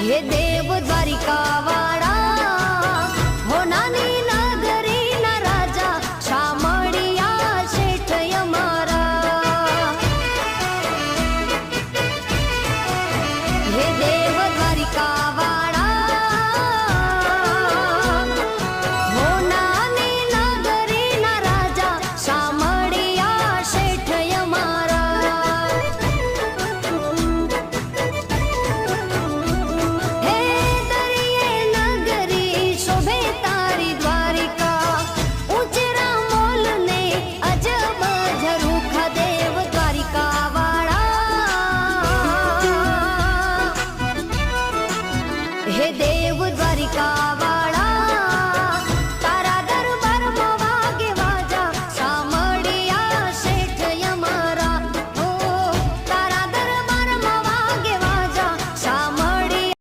हे देव द्वारिका वाळा हो नानी नगरी ना राजा शामळिया शेठ यमारा हे देव द्वारिका वाळा हो नानी नगरी ना राजा शामळिया शेठ यमारा हे देव